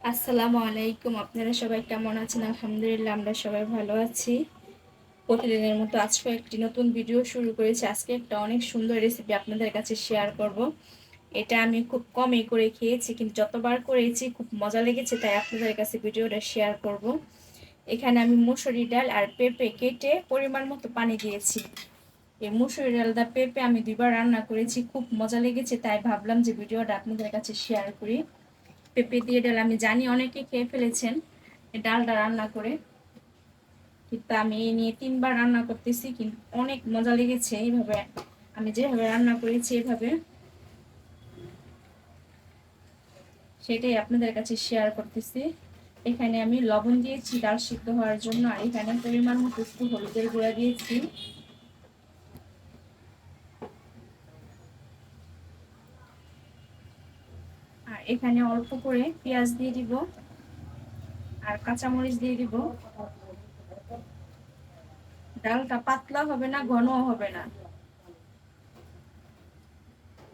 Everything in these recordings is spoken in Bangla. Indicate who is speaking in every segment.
Speaker 1: আসসালামু আলাইকুম। আপনারা সবাই কেমন আছেন? আলহামদুলিল্লাহ আমরা সবাই ভালো আছি। প্রতিদিনের মতো আজকে একটি নতুন ভিডিও শুরু করেছি। আজকে একটা অনেক সুন্দর রেসিপি আপনাদের কাছে শেয়ার করব। এটা আমি খুব কমই করে খেয়েছি, কিন্তু যতবার করেছি খুব মজা লেগেছে, তাই আপনাদের কাছে ভিডিওটা শেয়ার করব। এখানে আমি মুসুরি ডাল আর পেঁপে কেটে পরিমাণ মতো পানি দিয়েছি। এই মুসুরি ডালটা পেঁপে আমি 2বার রান্না করেছি, খুব মজা লেগেছে, তাই ভাবলাম যে ভিডিওটা আপনাদের কাছে শেয়ার করি। পেঁপে দিয়ে ডাল আমি জানি অনেকে খেয়ে ফেলেছেন এই ডালটা রান্না করে, কিন্তু আমি এই নিয়ে 3বার রান্না করতেছি, কিন্তু অনেক মজা লেগেছে এইভাবে। আমি যেভাবে রান্না করেছি এভাবে, সেটাই আপনাদের কাছে শেয়ার করতেছি। এখানে আমি লবণ দিয়েছি ডাল সিদ্ধ হওয়ার জন্য, আর এখানে পরিমাণ মতো একটু হলুদের গুঁড়া দিয়েছি। আর এখানে অল্প করে পেঁয়াজ দিয়ে দিব আর কাঁচামরিচ দিয়ে দিব। ডালটা পাতলা হবে না, ঘনও হবে না,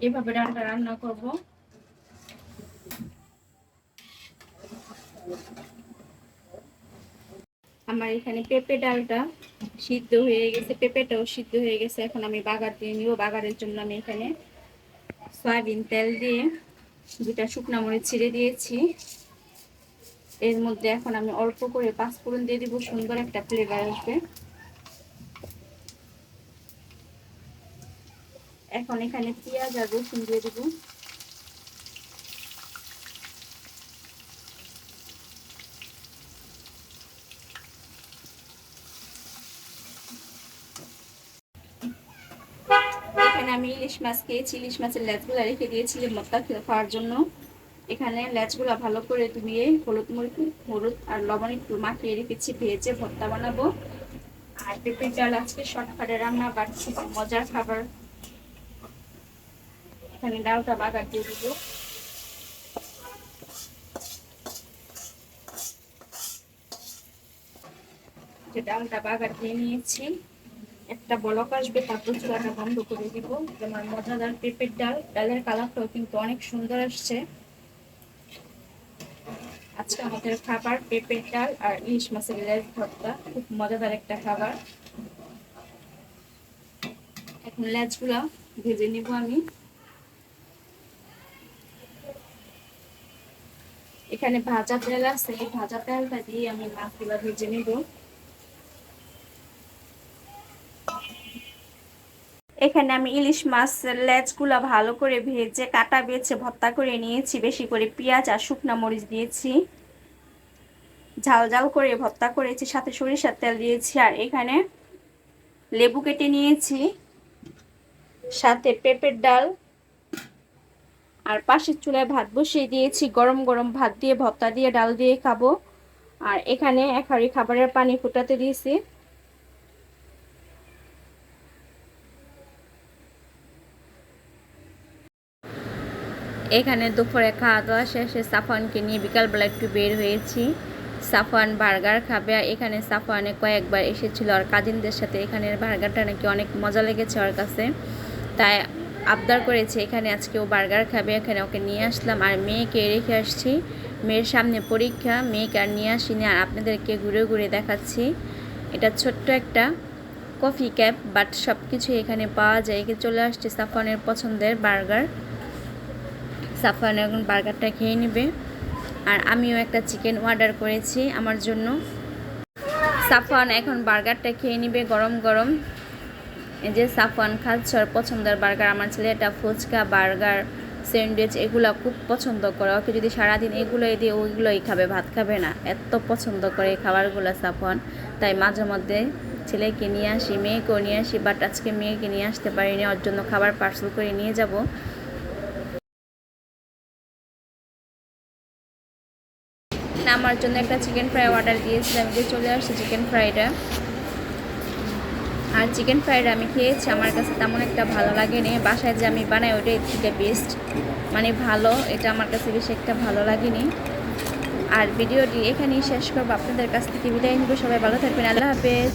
Speaker 1: এভাবে ডালটা রান্না করব। আমার এখানে পেঁপে ডালটা সিদ্ধ হয়ে গেছে, পেঁপেটাও সিদ্ধ হয়ে গেছে। এখন আমি বাগার দিয়ে নিব। বাগারের জন্য আমি এখানে সয়াবিন তেল দিয়ে 2টা শুকনা মরিচ ছিঁড়ে দিয়েছি। এর মধ্যে এখন আমি অল্প করে পাঁচফোড়ন দিয়ে দিব, সুন্দর একটা ফ্লেভার আসবে। এখন এখানে পেঁয়াজ আর রসুন দিয়ে দিব। এখানে আমি ইলিশ মাছ খেয়েছি, ইলিশ মাছের লেজগুলো রেখে দিয়েছিলাম ভর্তা খাওয়ার জন্য। এখানে লেজগুলো ভালো করে ধুয়ে হলুদ আর লবণ একটু মাখিয়ে রেখেছি, ভেজে ভর্তা বানাবো। আর পেঁপে ডাল আজকে শর্টকাটে রান্না, বাড়ছি মজার খাবার। এখানে ডালটা বাগার দিয়ে দিব। যে ডালটা বাগার দিয়ে নিয়েছি, একটা বলক আসবে, তারপর চুলাটা বন্ধ করে দিব। যেমন মজাদার পেঁপের ডাল, ডালের কালারটাও কিন্তু অনেক সুন্দর আসছে। আজকে আমাদের খাবার পেঁপের ডাল আর ইলিশ মাছের লেজ ভর্তা, খুব মজাদার একটা খাবার। এখন লেজগুলা ভেজে নিব আমি। এখানে ভাজা তেল আছে, এই ভাজা তেলটা দিয়ে আমি মাছগুলা ভেজে নিব। এখানে আমি ইলিশ মাছের লেজগুলা ভালো করে ভেজে কাটা বেছে ভর্তা করে নিয়েছি। বেশি করে পেঁয়াজ আর শুকনা মরিচ দিয়েছি, ঝাল ঝাল করে ভর্তা করেছি, সাথে সরিষার তেল দিয়েছি। আর এখানে লেবু কেটে নিয়েছি, সাথে পেঁপের ডাল, আর পাশের চুলায় ভাত বসিয়ে দিয়েছি। গরম গরম ভাত দিয়ে ভর্তা দিয়ে ডাল দিয়ে খাবো। আর এখানে 1 হাঁড়ি খাবারের পানি ফুটাতে দিয়েছি। এখানে দুপুরে খাওয়া দাওয়া শেষে সাফওয়ানকে নিয়ে বিকালবেলা একটু বের হয়েছি। সাফওয়ান বার্গার খাবে, আর এখানে সাফওয়ানে কয়েকবার এসেছিল আর কাজিনদের সাথে। এখানের বার্গারটা নাকি অনেক মজা লেগেছে ওর কাছে, তাই আবদার করেছে এখানে আজকে ও বার্গার খাবে। এখানে ওকে নিয়ে আসলাম, আর মেয়েকে রেখে আসছি। মেয়ের সামনে পরীক্ষা, মেয়েকে আর নিয়ে আসিনি। আর আপনাদেরকে ঘুরে ঘুরে দেখাচ্ছি। এটা ছোট্ট একটা কফি ক্যাপ, বাট সব কিছু এখানে পাওয়া যায়। চলে আসছে সাফওয়ানের পছন্দের বার্গার। সাফওয়ান এখন বার্গারটা খেয়ে নেবে। আর আমিও একটা চিকেন অর্ডার করেছি আমার জন্য। সাফওয়ান এখন বার্গারটা খেয়ে নেবে গরম গরম। এই যে সাফওয়ান খাচ্ছে ওর পছন্দের বার্গার। আমার ছেলেটা ফুচকা, বার্গার, স্যান্ডউইচ এগুলো খুব পছন্দ করে। ওকে যদি সারাদিন এগুলোই দিয়ে ওইগুলোই খাবে, ভাত খাবে না, এত পছন্দ করে এই খাবারগুলো সাফওয়ান। তাই মাঝে মধ্যে ছেলেকে নিয়ে আসি, মেয়েকেও নিয়ে আসি, বাট আজকে মেয়েকে নিয়ে আসতে পারিনি, ওর জন্য খাবার পার্সেল করে নিয়ে যাব। আমার জন্য একটা চিকেন ফ্রাই অর্ডার দিয়েছিলাম, যে চলে আসছে চিকেন ফ্রাইটা। আর চিকেন ফ্রাইটা আমি খেয়েছি, আমার কাছে তেমন একটা ভালো লাগেনি। বাসায় যে আমি বানাই ওটাই থেকে বেস্ট, মানে ভালো, এটা আমার কাছে বেশি একটা ভালো লাগেনি। আর ভিডিওটি এখানেই শেষ করবো, আপনাদের কাছ থেকে বিদায় নিব। সবাই ভালো থাকবেন, আল্লাহ হাফেজ।